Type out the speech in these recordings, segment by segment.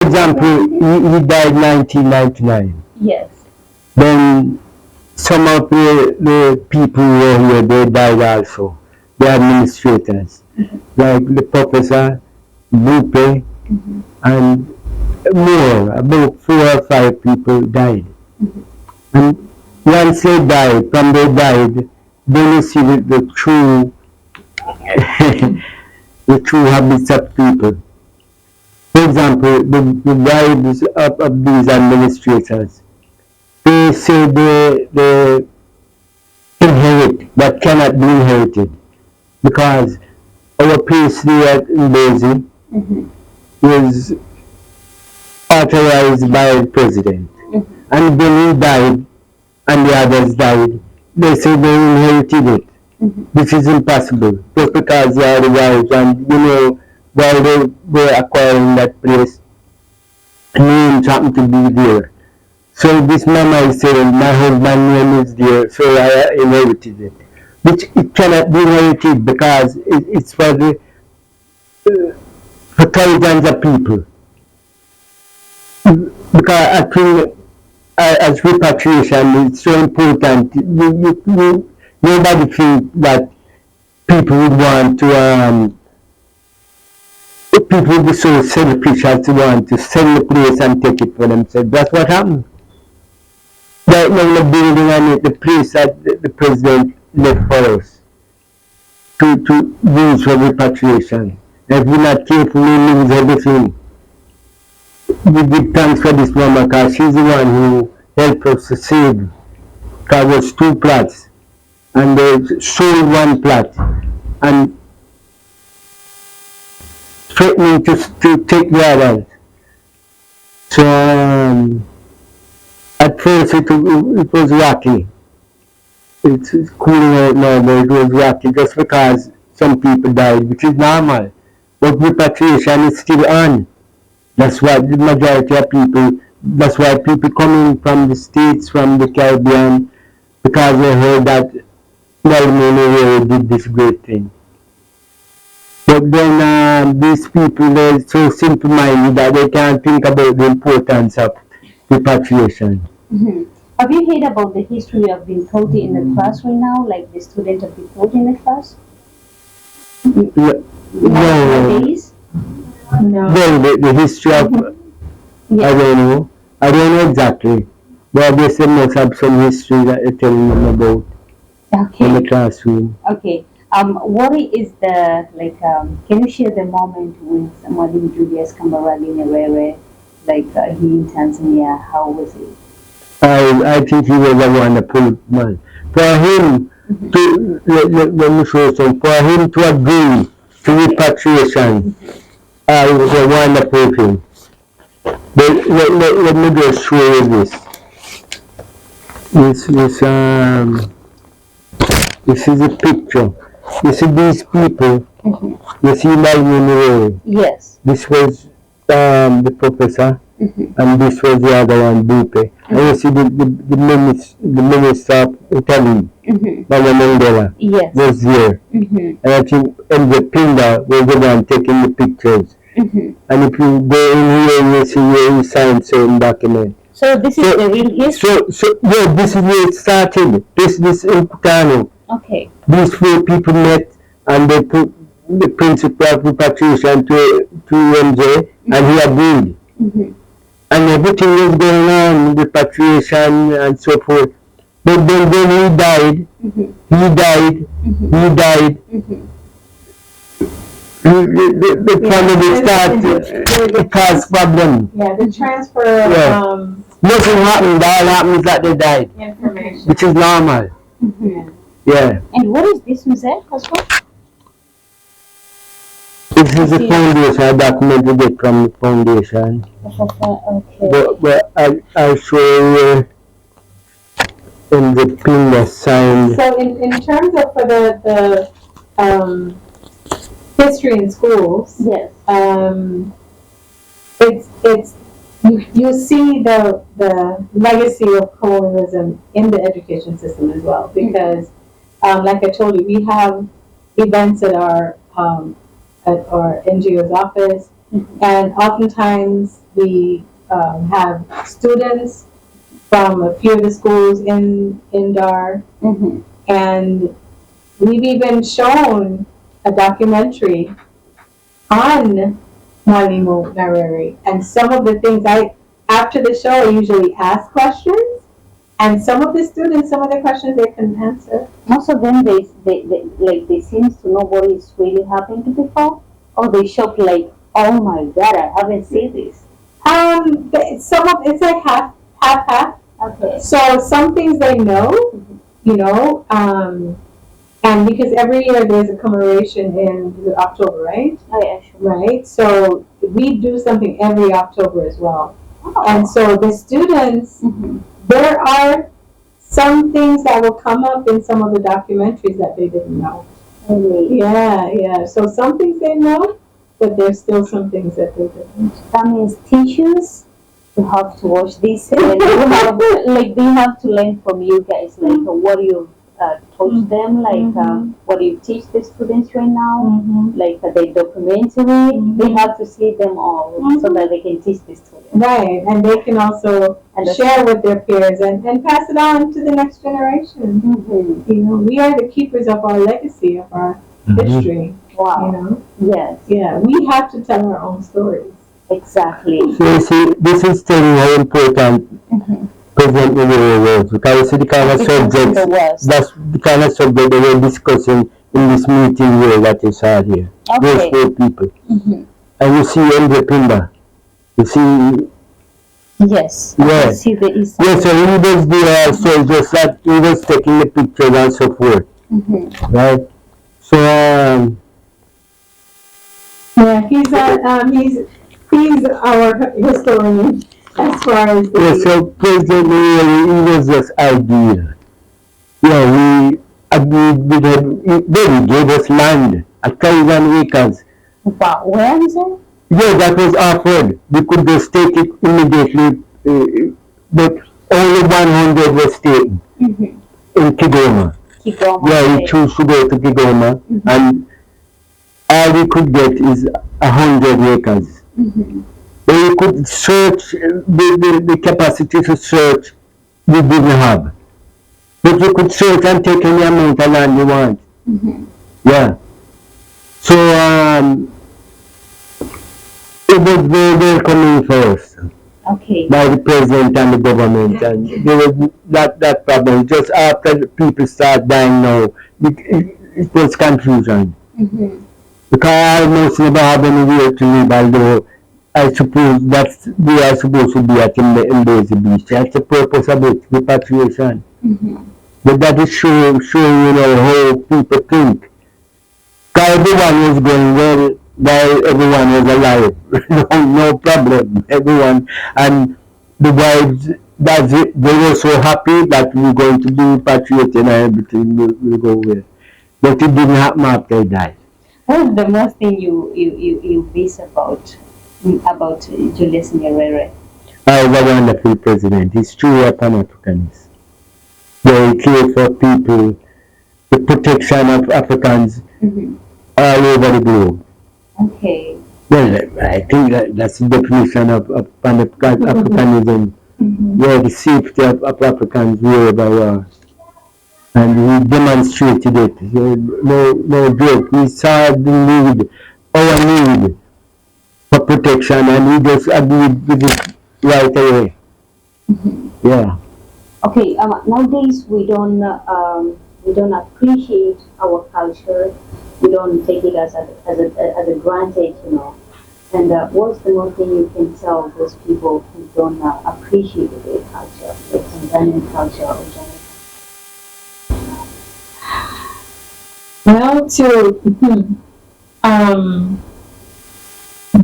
example, he died 1999. Yes. Then some of the people who were here, they died also. The administrators, like the professor, Bupe, and more, about 4 or 5 people died. And once they died, from they died, then you see the true, the true habits of people. For example, the wives of these administrators, they say they inherit what cannot be inherited, because our PhD at Mzee was authorized by the president. And when he died and the others died, they said they inherited it. This is impossible, just because they are the wives, and you know, while they were acquiring that place, names happened to be there. So this mama is saying, my husband's name is there, so I inherited it. Which it cannot be inherited, because it's for the for thousands of people. Because I think as repatriation is so important, nobody thinks that people would want to, people would be so selfish as to want to sell the place and take it for themselves. That's what happened. Right now the building and the place that the president left for us to use for repatriation. If we're not careful, we lose everything. We give thanks for this woman, because she's the one who helped us to save. Because it was 2 plots, and they sold 1 plot, and threatening to take the others. So at first it was rocky. It's cooling out now, but it was rocky just because some people died, which is normal. But repatriation is still on. That's why the majority of people, that's why people coming from the States, from the Caribbean, because they heard that Nyerere did this great thing. But then these people, they're so simple-minded that they can't think about the importance of repatriation. Have you heard about the history of being taught in the class right now, like the students have been taught in the class? Nowadays? No. Well, the history of, I don't know exactly. But they say must have some history that they're telling them about in the classroom. Okay. What is the, like, can you share the moment when somebody Julius Kambarage Nyerere, like he in Tanzania, how was it? I think he was a wonderful man. For him to, let me show some, for him to agree to repatriation, it was a wonderful thing. But let me just show you this. This is a picture. You see these people, you see my Nyerere. Yes. This was the professor, and this was the other one, Bupe. And you see the minister of Italy, Mama Mandela, was there. And I think the Pinda was the one taking the pictures. And if you go in here, you see where he signed certain documents. So this is the real history? So yeah, this is where it started. This in Kutana. Okay. These 4 people met, and they put the principle of repatriation to Mzee, and he agreed. And everything was going on, repatriation and so forth. But then when he died, the family started to cause problems. Yeah, the transfer of nothing happened, all happened is that they died. Information. Which is normal. Yeah. And what is this, Mzee, as well? This is the foundation, a document we get from the foundation. Okay. But I'll show you in the pin that's signed. So in terms of for the history in schools, yes, it's you see the legacy of colonialism in the education system as well, because like I told you, we have events at our NGO's office. And oftentimes we have students from a few of the schools in Dar, and we've even shown a documentary on Mwalimu Nyerere. And some of the things after the show, I usually ask questions, and some of the students, some of the questions they couldn't answer. Most of them, they seem to know what is really happening to people, or they shock like, oh my God, I haven't seen this. Some of it's like half. Okay. So some things they know, you know, and because every year there's a commemoration in October, right? Oh yeah, sure. Right. So we do something every October as well. Oh. And so the students, there are some things that will come up in some of the documentaries that they didn't know. Really? Yeah. So some things they know, but there's still some things that they didn't. That means teachers, you have to watch this, and they have to learn from you guys, like what you taught them, like what you teach the students right now, like the documentary. They have to see them all so that they can teach the students. Right, and they can also share with their peers and pass it on to the next generation. You know, we are the keepers of our legacy, of our history. Wow. You know? Yes. Yeah, we have to tell our own stories. Exactly. So you see, this is telling how important President Nyerere was, because you see the kind of subjects, that's the kind of subject they were discussing in this meeting here that you saw here. Those 4 people. And you see Andre Pinda. You see. Yes. Yeah. See the yes, so he was there, so just that he was taking the pictures and so forth. Right? So, yeah, he's our historian as far as so President Nyerere, he was just ideal. Yeah, we agreed with him. Then he gave us land, 1,000 acres. Wow, where is it? Yeah, that was offered. We could just take it immediately, but only 100 was taken in Kigoma. Yeah, we chose to go to Kigoma, and all we could get is 100 acres. But we could search, the capacity to search we didn't have. But you could search and take any amount of land you want. Yeah. So, it was very welcoming for us. By the president and the government, and there was that problem. Just after the people start dying now, it was confusion. Because I almost never have anywhere to live, although I suppose that we are supposed to be at Mbezi Beach. That's the purpose of it, repatriation. But that is showing, you know, how people think. Because everyone was going well, while everyone was alive. no problem. Everyone, and the wives, that's it. They were so happy that we were going to be repatriated and everything will go well. But it didn't happen after he died. What is the most thing you miss about Julius Nyerere? He was a wonderful president. He's truly a Pan-Africanist. He cared for people, the protection of Africans all over the globe. Okay. Well, I think that's the definition of Pan-Africanism. Yeah, the safety of Africans wherever we are. And we demonstrated it. No joke. We saw the our need for protection, and we just agreed with it right away. Yeah. Okay. Nowadays we don't appreciate our culture. We don't take it as a granted, you know. And what's the one thing you can tell those people who don't appreciate their culture, like Tanzanian culture or Jamaica? Well,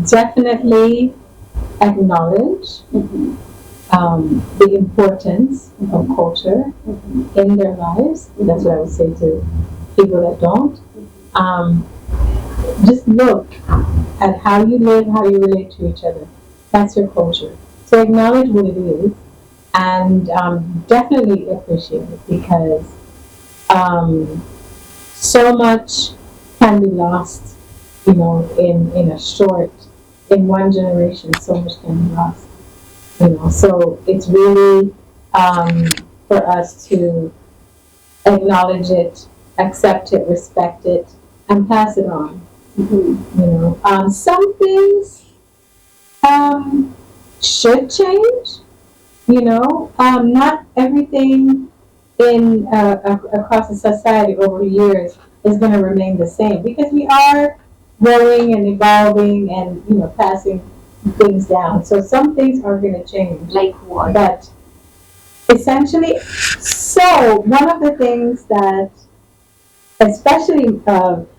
definitely acknowledge the importance of culture in their lives. That's what I would say to people that don't. Just look at how you live, how you relate to each other. That's your culture. So acknowledge what it is, and definitely appreciate it, because so much can be lost, you know, in a short in one generation, so much can be lost. So it's really for us to acknowledge it, accept it, respect it, and pass it on. Some things should change. Not everything in across the society over the years is going to remain the same, because we are growing and evolving and passing things down. So some things are going to change. Like what? But essentially, so one of the things that, especially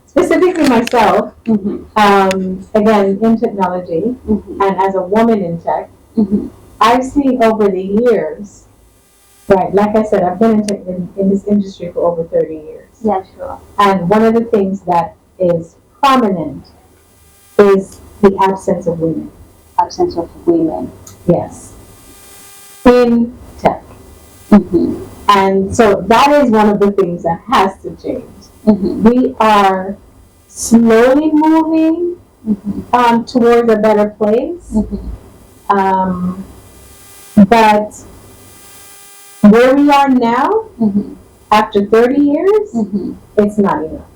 specifically myself, again in technology, and as a woman in tech, I've seen over the years, right? Like I said, I've been in this industry for over 30 years. Yeah, sure. And one of the things that is prominent is the absence of women. Absence of women. Yes. In tech. And so that is one of the things that has to change. We are slowly moving towards a better place. But where we are now, after 30 years, it's not enough.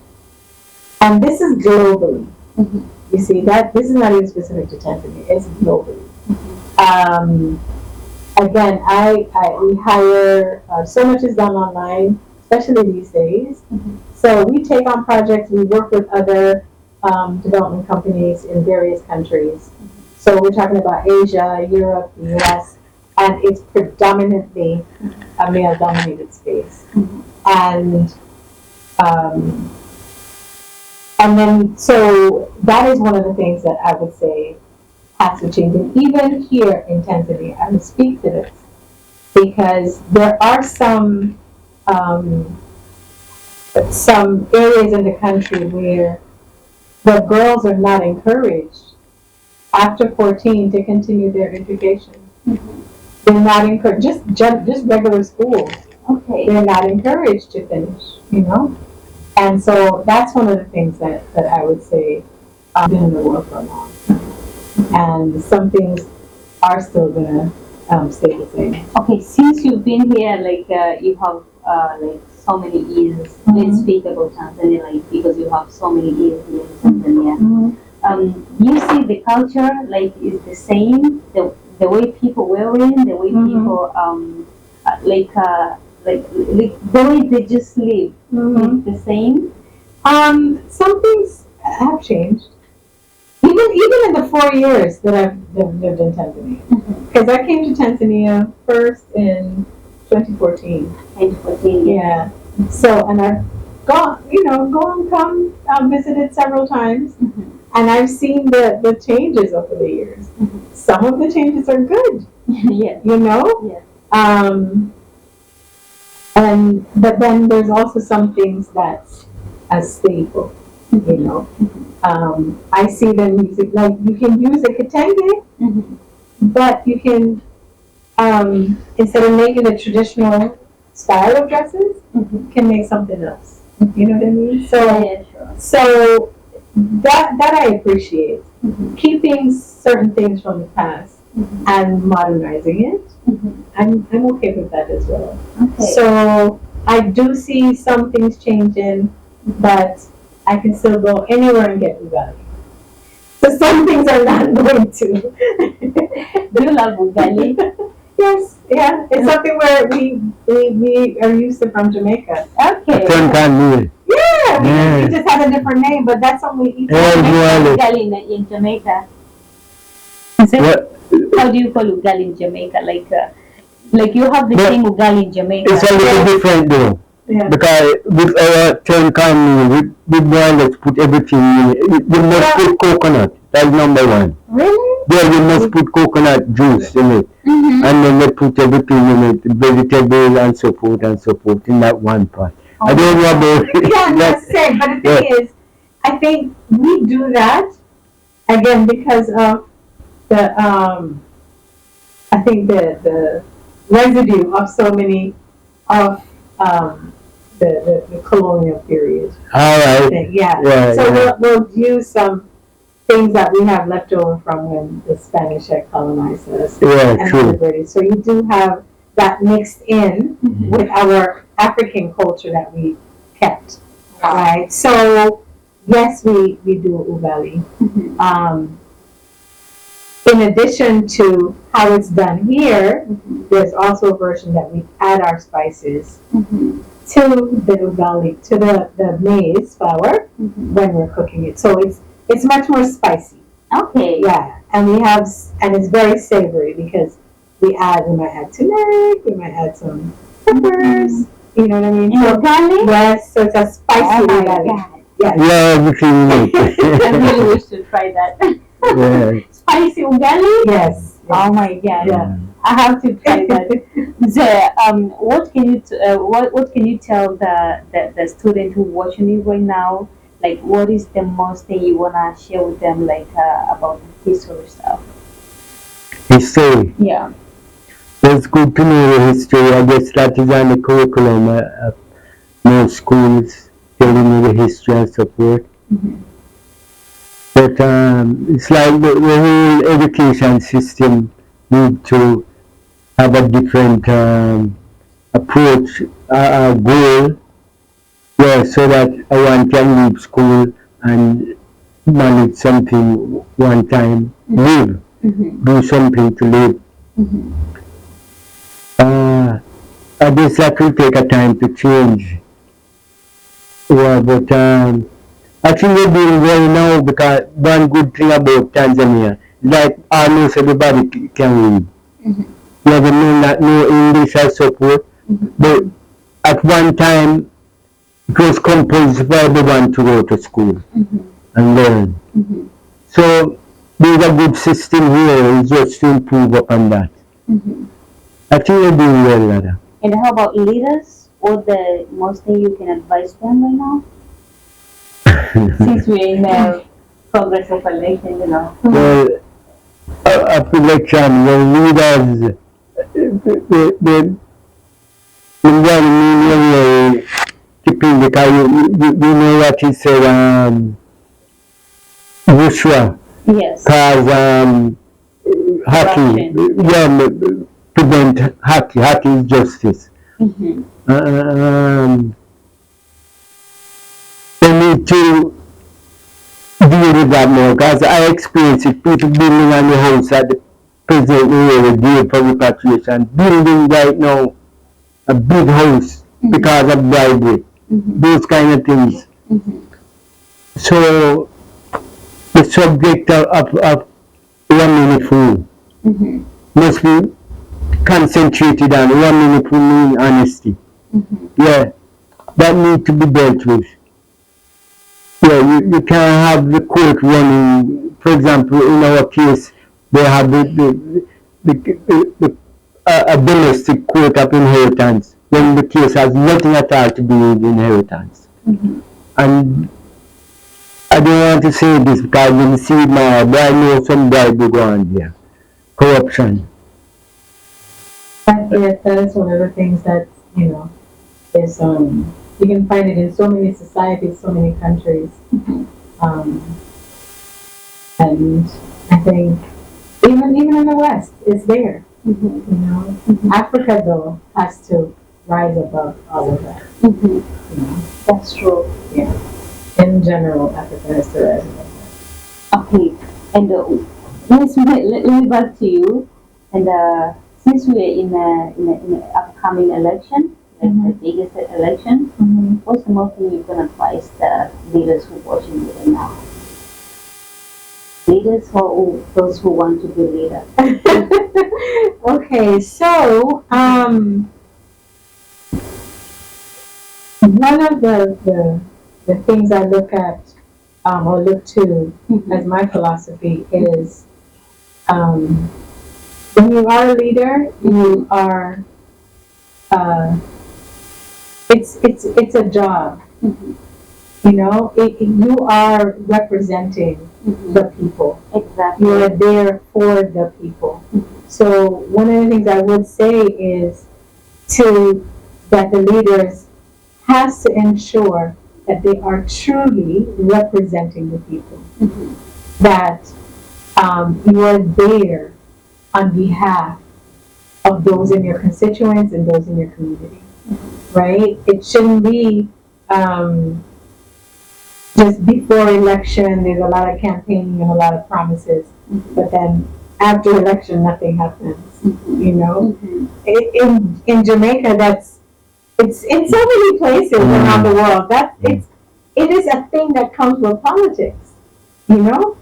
And this is globally. You see, that this is not even specific to Tanzania, it's globally. Again, we hire, so much is done online, especially these days. So we take on projects, we work with other development companies in various countries. So we're talking about Asia, Europe, the US, and it's predominantly a male-dominated space. And then, so that is one of the things that I would say has to change. And even here in Tanzania, I would speak to this, because there are some areas in the country where the girls are not encouraged after 14 to continue their education. They're not encouraged, just regular schools. Okay. They're not encouraged to finish, And so that's one of the things that I would say been in the world for a long time. And some things are still gonna stay the same. Okay, since you've been here, you have so many years. Let's speak about Tanzania, because you have so many years here in Tanzania. You see the culture is the same, the way people wearing, the way people the way they just live is the same. Some things have changed. Even in the 4 years that I've lived in Tanzania, because I came to Tanzania first in 2014. 2014. Yeah. So, and I've come, visited several times, and I've seen the changes over the years. Some of the changes are good. Yes. Yes. But then there's also some things that's as stable. I see the music, you can use a kitenge, but you can, instead of making a traditional style of dresses, can make something else. You know what I mean? So that I appreciate. Keeping certain things from the past and modernizing it, I'm okay with that as well. Okay. So I do see some things changing, but I can still go anywhere and get ugali. So some things are not going to. Do you love ugali? Yes, yeah. It's something where we are used to from Jamaica. Okay. Yeah, we just have a different name, but that's what we eat. Ugali in Jamaica. How do you call ugali in Jamaica? Like you have the same ugali in Jamaica. It's a little different though. Yeah. Because with our turn we boil it, put everything in it. You must put coconut. That's number one. Really? Yeah, you must put coconut juice in it. And then they put everything in it, vegetable and so forth in that one pot. I don't know about it. Yeah, that's it. But the thing is, I think we do that again because of the I think the residue of so many of the colonial period. All right. Yeah. So we'll use some things that we have left over from when the Spanish had colonized us Yeah, and true. the British. So you do have that mixed in with our African culture that we kept, right? So yes, we do ugali. In addition to how it's done here, there's also a version that we add our spices to the ugali, to the maize flour when we're cooking it. So it's much more spicy. Okay. Yeah, and it's very savory because we might add turmeric, we might add some peppers. You know what I mean? So, ugali? Yes, so it's a spicy ugali. God. Yes. Yeah, everything you I really wish to try that. Yeah. Spicy ugali? Yes. Oh my God. Yeah. I have to try that. Mzee, what can you tell the student who watching you right now? Like, what is the most thing you wanna share with them, like about the history stuff? History. Yeah. It's good to know the history. I guess that is on the curriculum of most schools, telling you the history and so forth. But it's like the whole education system need to have a different approach, goal, yeah, so that one can leave school and manage something one time, live, do something to live. I guess that will take a time to change. Yeah, but I think we're doing well now because one good thing about Tanzania is like almost everybody can read. Never know that no English or so forth, but at one time it was compulsory for everyone to go to school and learn. So there's a good system here, it's just to improve upon that. I think we're doing well, Lada. And how about leaders? What the most thing you can advise them right now? Since we're in the progress of election, you know. Well, after election, the leaders, the very keeping because you know what he said, Joshua, Yes. because hockey, yeah, prevent hockey, hockey is justice. They need to deal with that more because I experienced it, people building on the house that the President Nyerere gave for repatriation, building right now a big house because of bribery, those kind of things. So the subject of 1 minute food must be concentrated on 1 minute food mean honesty. Yeah, that need to be dealt with. Yeah, you can't have the court running. For example, in our case, they have a domestic court of inheritance when the case has nothing at all to do with inheritance. And I don't want to say this because we see it now, but I know some bribery go on there. Corruption. That is one of the things that, is, you can find it in so many societies, so many countries. And I think even in the West, it's there. Africa, though, has to rise above all of that. That's true. Yeah. In general, Africa has to rise above that. Okay, and let me back to you. And since we're in an upcoming election, like the biggest election, what's the most thing you're gonna advise the leaders who are watching you right now? Leaders or those who want to be leaders? Okay, so one of the things I look at or look to as my philosophy is when you are a leader, you are it's a job. You are representing the people. Exactly. You are there for the people. So one of the things I would say is that the leaders has to ensure that they are truly representing the people. that you are there on behalf of those in your constituents and those in your community, right? It shouldn't be just before election, there's a lot of campaigning and a lot of promises, but then after election, nothing happens, you know? In Jamaica, it's in so many places around the world. It is a thing that comes with politics, you know?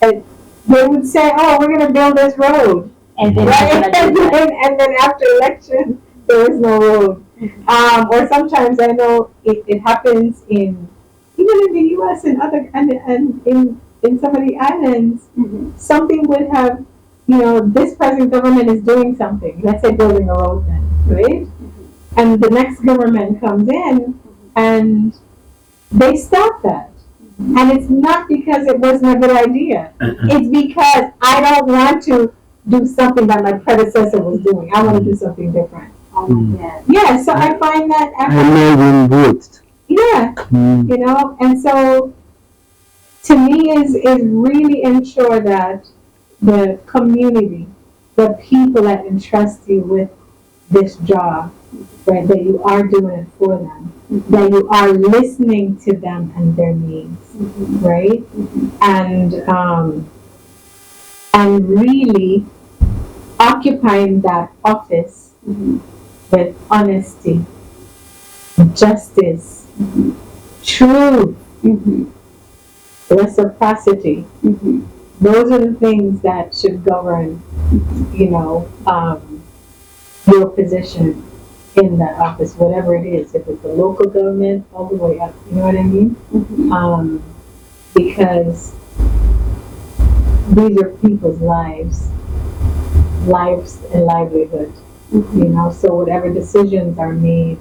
And they would say, "Oh, we're going to build this road," and then and then after election, there is no road. Or sometimes I know it happens even in the U.S. and other and in some of the islands, something would have, this present government is doing something. Let's say building a road, then, right? And the next government comes in and they stop that. And it's not because it wasn't a good idea. It's because I don't want to do something that my predecessor was doing. I want to do something different. Yeah, so I find that and so to me is really ensure that the community, the people that entrust you with this job, right, that you are doing it for them, that you are listening to them and their needs, right, and really occupying that office with honesty, justice, truth, reciprocity. Those are the things that should govern, your position in that office, whatever it is, if it's a local government, all the way up, you know what I mean? Because these are people's lives and livelihood, so whatever decisions are made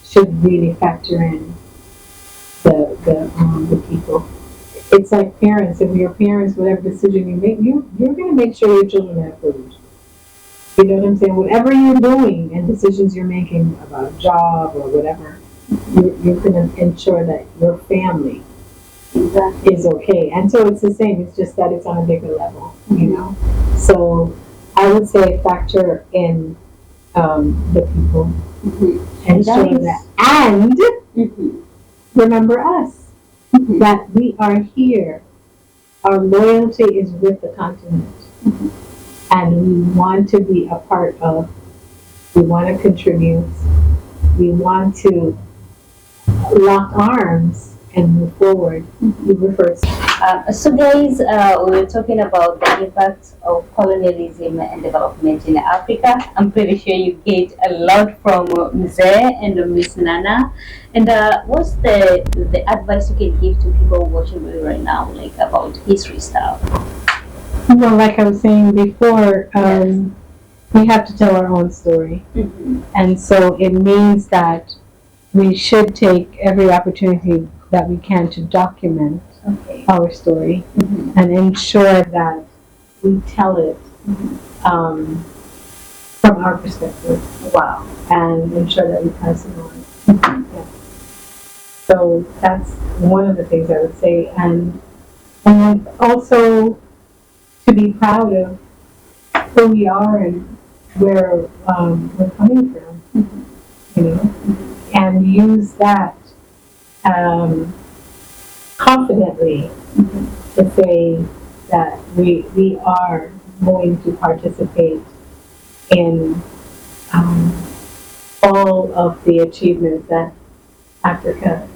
should really factor in the people. It's like parents. If your parents, whatever decision you make, you're going to make sure your children have food. You know what I'm saying? Whatever you're doing and decisions you're making about a job or whatever, you're going to ensure that your family is okay. And so it's the same. It's just that it's on a bigger level, So I would say factor in the people and show that. And remember us. That we are here. Our loyalty is with the continent. And we want to be a part of, we want to contribute, we want to lock arms and move forward. We refer So guys, we were talking about the impact of colonialism and development in Africa. I'm pretty sure you get a lot from Mzee and Miss Nana. And what's the advice you can give to people watching me right now, like about history stuff? Well, like I was saying before, we have to tell our own story. And so it means that we should take every opportunity that we can to document our story and ensure that we tell it from our perspective. Wow. And ensure that we pass it on. So that's one of the things I would say. And also to be proud of who we are and where we're coming from, and use that confidently to say that we are going to participate in all of the achievements that Africa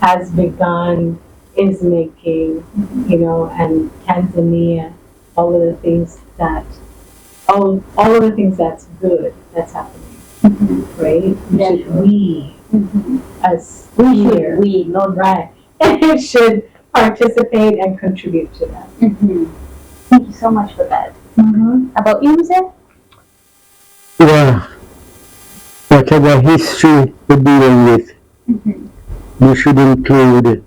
has begun, is making, and Tanzania, all of the things that's good that's happening, right? As here, not right, should participate and contribute to that. Thank you so much for that. About you, Mzee? Yeah, whatever history we're dealing with, we should include,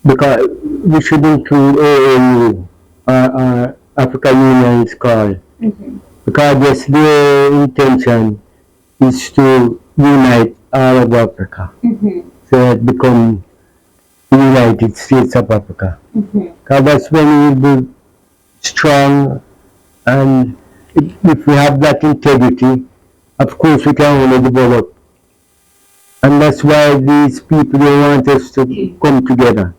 because we should include ANU, African Union is called, because yes, their intention is to unite all of Africa, so it become United States of Africa. Because that's when we will be strong, and if we have that integrity, of course we can only develop. And that's why these people they want us to come together.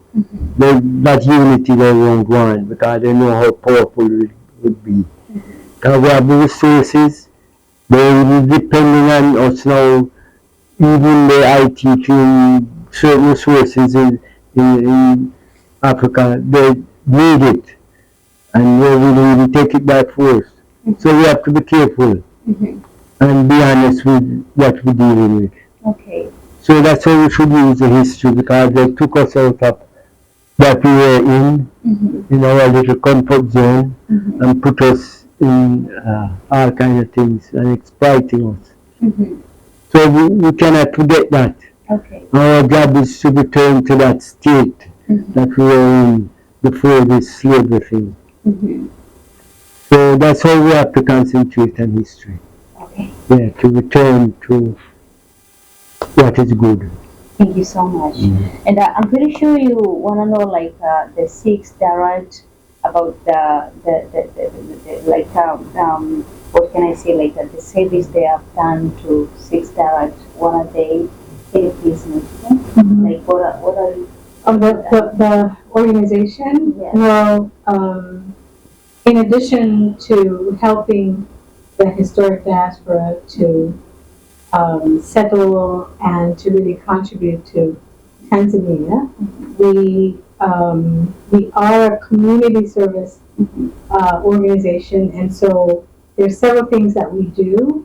That unity they won't want because they know how powerful it would be. Because we have the resources, they're depending on us now, even the IT team, certain resources in Africa, they need it. And they will really take it by force. So we have to be careful and be honest with what we're dealing with. Okay. So that's how we should use the history, because they took us out of what we were in our little comfort zone, and put us in all kinds of things and exploiting us. So we cannot forget that. Okay. Our job is to return to that state that we were in before this slavery thing. So that's how we have to concentrate on history. Okay. Yeah, to return to what is good. Thank you so much. And I'm pretty sure you want to know like the six direct about the like what can I say, like the service they have done to six direct one a day. Can you please mention like what are you? The organization. Yeah. Well, in addition to helping the historic diaspora to settle and to really contribute to Tanzania, we are a community service organization, and so there's several things that we do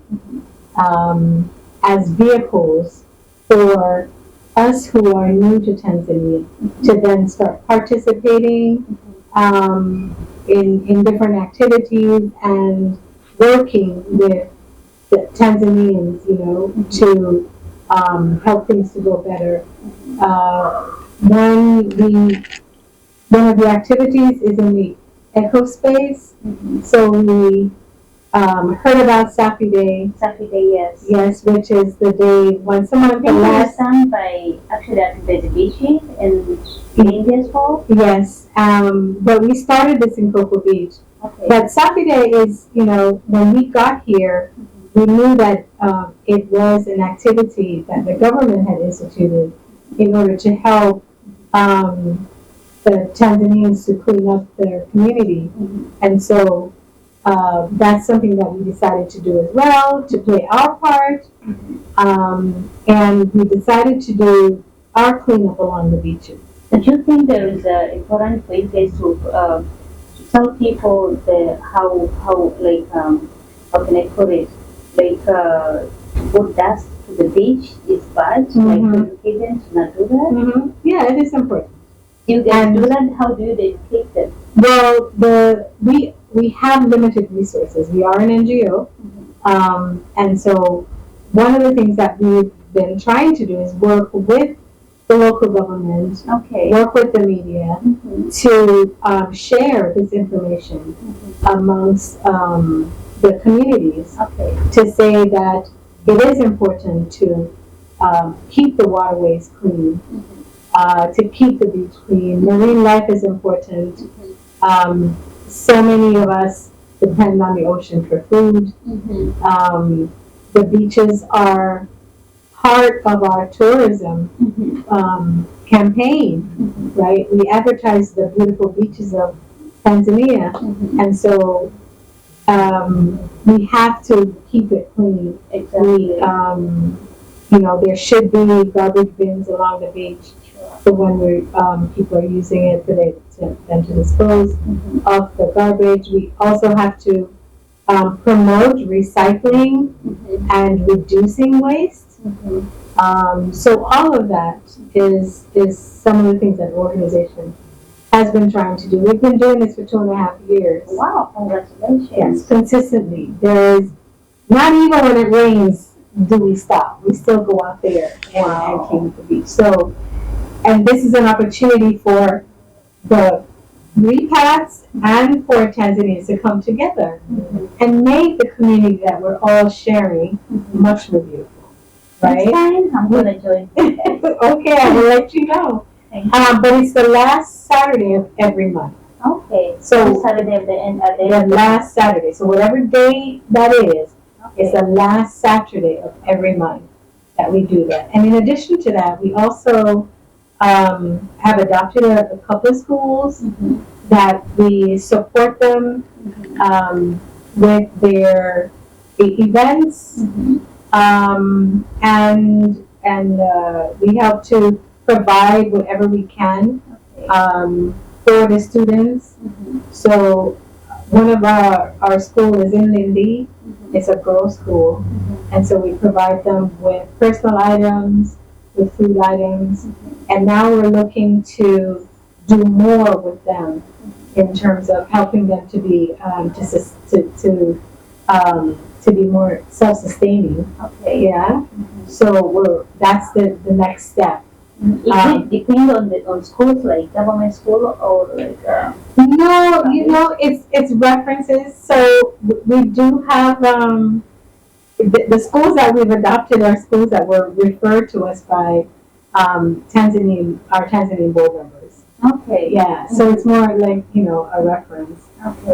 as vehicles for us who are new to Tanzania to then start participating in different activities and working with the Tanzanians, you know, to help things to go better. One of the activities is in the eco space. So we heard about Safi Day. Safi Day, yes. Yes, which is the day when someone They can were last. done by actually at the beach in India as well. Yes, but we started this in Cocoa Beach. Okay. But Safi Day is, you know, when we got here, we knew that it was an activity that the government had instituted in order to help the Tanzanians to clean up their community. And so that's something that we decided to do as well, to play our part. And we decided to do our cleanup along the beaches. Do you think there is important for you guys to tell people how like how can I put it, like put dust to the beach is bad, like educate them to not do that? Yeah, it is important. You guys do that? How do you educate them? Well, we have limited resources. We are an NGO, and so one of the things that we've been trying to do is work with the local government, work with the media to share this information amongst the communities to say that it is important to keep the waterways clean, to keep the beach clean. Marine life is important. So many of us depend on the ocean for food. The beaches are part of our tourism campaign, right? We advertise the beautiful beaches of Tanzania, and so we have to keep it clean. Exactly. You know, there should be garbage bins along the beach for when people are using it for them to dispose of the garbage. We also have to promote recycling and reducing waste. So all of that is some of the things that the organization has been trying to do. We've been doing this for 2.5 years. Wow, congratulations. Yes, consistently. There is, not even when it rains do we stop. We still go out there and clean up the beach. So, and this is an opportunity for the repats and for Tanzanians to come together and make the community that we're all sharing much more beautiful. Right? Next time, I'm going to join. Okay, I will let you know. But it's the last Saturday of every month. Okay. So Saturday of the end. The last Saturday. So whatever day that is, it's the last Saturday of every month that we do that. And in addition to that, we also have adopted a couple of schools that we support them with their events, and we help to provide whatever we can for the students. So one of our school is in Lindy. It's a girls' school, and so we provide them with personal items, with food items, and now we're looking to do more with them in terms of helping them to be to be more self-sustaining. Okay. Yeah. So that's the next step. Is it depend on schools, like government school or like? No, it's references. So we do have the schools that we've adopted are schools that were referred to us by our Tanzanian board members. Okay. Yeah. So it's more like a reference. Okay.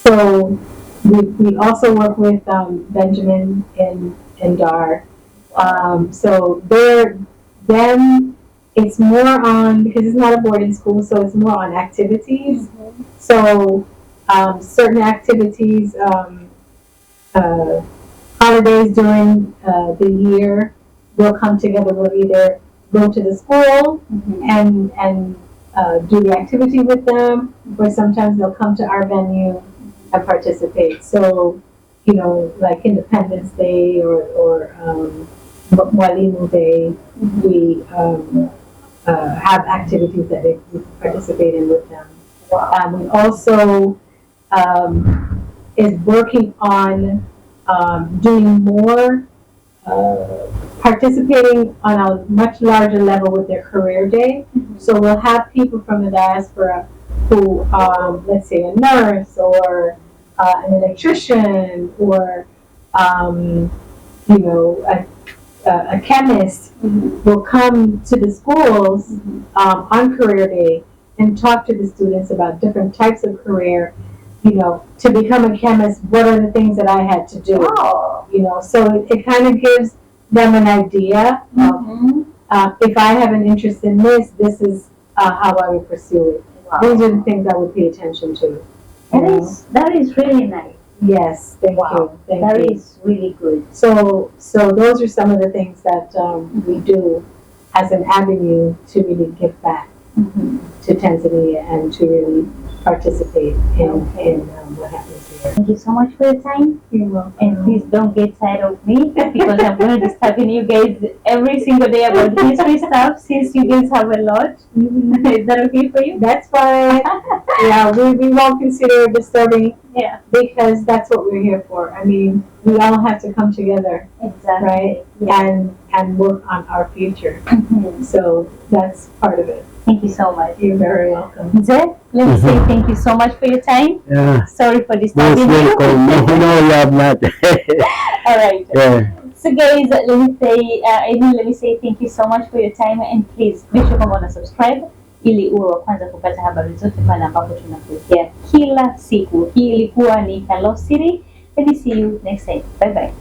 So we also work with Benjamin in Dar. So it's more on, because it's not a boarding school, so it's more on activities. So certain activities, holidays during the year, we'll come together. We'll either go to the school and do the activity with them, or sometimes they'll come to our venue and participate. So, like Independence Day or Mwalimu Day, we have activities that they participate in with them. We also is working on doing more, participating on a much larger level with their career day. So we'll have people from the diaspora who, let's say a nurse or an electrician or, a chemist will come to the schools on career day and talk to the students about different types of career. To become a chemist, what are the things that I had to do? So it kind of gives them an idea of if I have an interest in this is how I would pursue it. These are the things I would pay attention to. That is really nice. Yes, thank you. That is really good. So those are some of the things that we do as an avenue to really give back to Tanzania and to really participate in what happens here. Thank you so much for your time. You're welcome. And please don't get tired of me because I'm going to be disturbing you guys every single day about history stuff since you guys have a lot. Is that okay for you? That's fine. Yeah, we won't consider it disturbing. Yeah. Because that's what we're here for. I mean, we all have to come together. Exactly. Right? Yeah. And work on our future. So that's part of it. Thank you so much. You're very welcome. Mzee, let me say thank you so much for your time. Yeah. Sorry for disturbing you. No, you have not. All right. Yeah. So guys, let me say thank you so much for your time, and please make sure kwamba una subscribe ili uwe wa kwanza kupata habari zote pale ambapo tunakuletea kila siku. Hii ilikuwa ni Hello City. Let me see you next time. Bye bye.